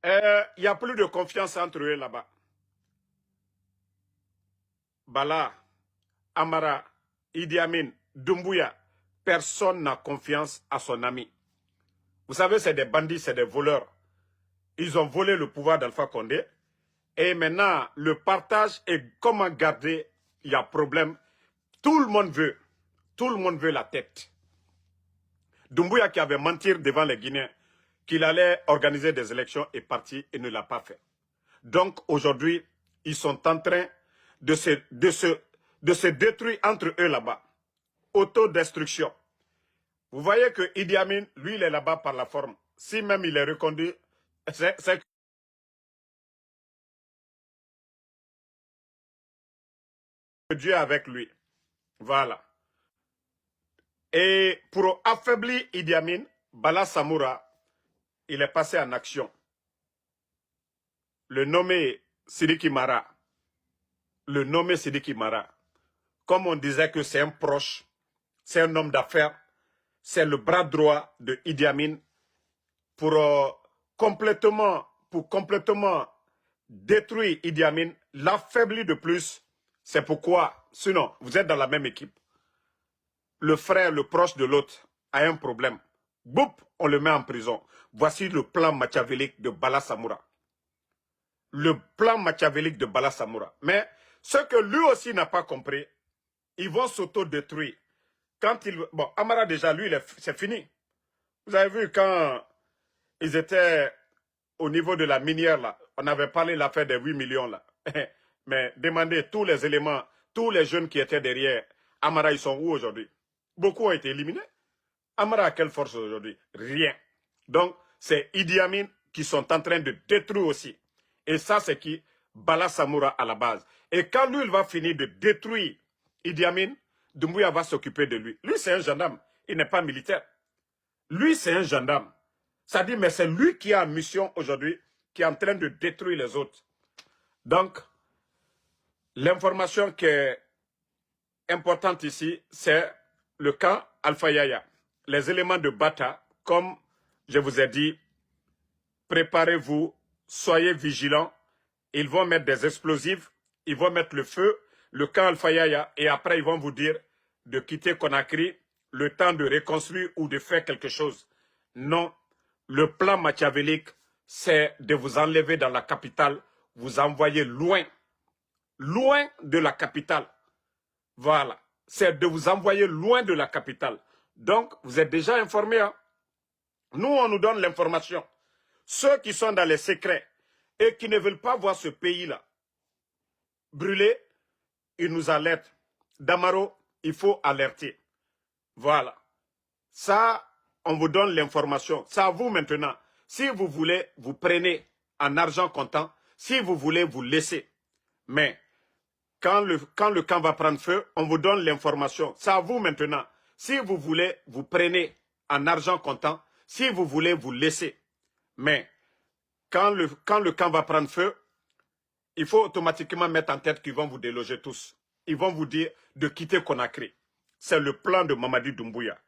Il n'y a plus de confiance entre eux là-bas. Bala, Amara, Idi Amin, Doumbouya, personne n'a confiance à son ami. Vous savez, c'est des bandits, c'est des voleurs. Ils ont volé le pouvoir d'Alpha Condé. Et maintenant, le partage et comment garder, il y a problème. Tout le monde veut la tête. Doumbouya qui avait menti devant les Guinéens qu'il allait organiser des élections est parti et ne l'a pas fait. Donc aujourd'hui, ils sont en train de se détruire entre eux là-bas. Autodestruction. Vous voyez que Idi Amin, lui, il est là-bas par la forme. Si même il est reconduit, c'est que Dieu est avec lui. Voilà. Et pour affaiblir Idi Amin, Bala Samoura, il est passé en action. Le nommé Sidiki Mara. Le nommé Sidiki Mara. Comme on disait que c'est un proche, c'est un homme d'affaires, c'est le bras droit de Idi Amin pour complètement détruire Idi Amin, l'affaiblir de plus. C'est pourquoi, sinon, vous êtes dans la même équipe. Le frère, le proche de l'autre a un problème. Boum, on le met en prison. Voici le plan machiavélique de Bala Samoura. Le plan machiavélique de Bala Samoura. Mais ce que lui aussi n'a pas compris, ils vont s'auto-détruire. Quand il... Bon, Amara déjà, lui, c'est fini. Vous avez vu quand ils étaient au niveau de la minière, là, on avait parlé de l'affaire des 8 millions, là. Mais demandez tous les éléments, tous les jeunes qui étaient derrière, Amara, ils sont où aujourd'hui? Beaucoup ont été éliminés. Amara a quelle force aujourd'hui? Rien. Donc, c'est Idi Amin qui sont en train de détruire aussi. Et ça, c'est qui? Bala Samoura à la base. Et quand lui, il va finir de détruire Idi Amin, Doumbouya va s'occuper de lui. Lui, c'est un gendarme. Il n'est pas militaire. Lui, c'est un gendarme. Ça dit, mais c'est lui qui a une mission aujourd'hui, qui est en train de détruire les autres. Donc, l'information qui est importante ici, c'est le camp Alpha Yaya. Les éléments de Bata, comme je vous ai dit, préparez-vous, soyez vigilants. Ils vont mettre des explosifs, ils vont mettre le feu, le camp Alpha Yaya, et après ils vont vous dire de quitter Conakry, le temps de reconstruire ou de faire quelque chose. Non, le plan machiavélique, c'est de vous enlever dans la capitale, vous envoyer loin, loin de la capitale. Voilà, c'est de vous envoyer loin de la capitale. Donc, vous êtes déjà informés. Hein? Nous, on nous donne l'information. Ceux qui sont dans les secrets et qui ne veulent pas voir ce pays-là brûler, ils nous alertent. Damaro, il faut alerter. Voilà. Ça, on vous donne l'information. C'est à vous maintenant. Si vous voulez, vous prenez en argent comptant. Si vous voulez, vous laissez. Mais quand le camp va prendre feu, on vous donne l'information. C'est à vous maintenant. Si vous voulez, vous prenez en argent comptant. Si vous voulez, vous laissez. Mais quand le camp va prendre feu, il faut automatiquement mettre en tête qu'ils vont vous déloger tous. Ils vont vous dire de quitter Conakry. C'est le plan de Mamadi Doumbouya.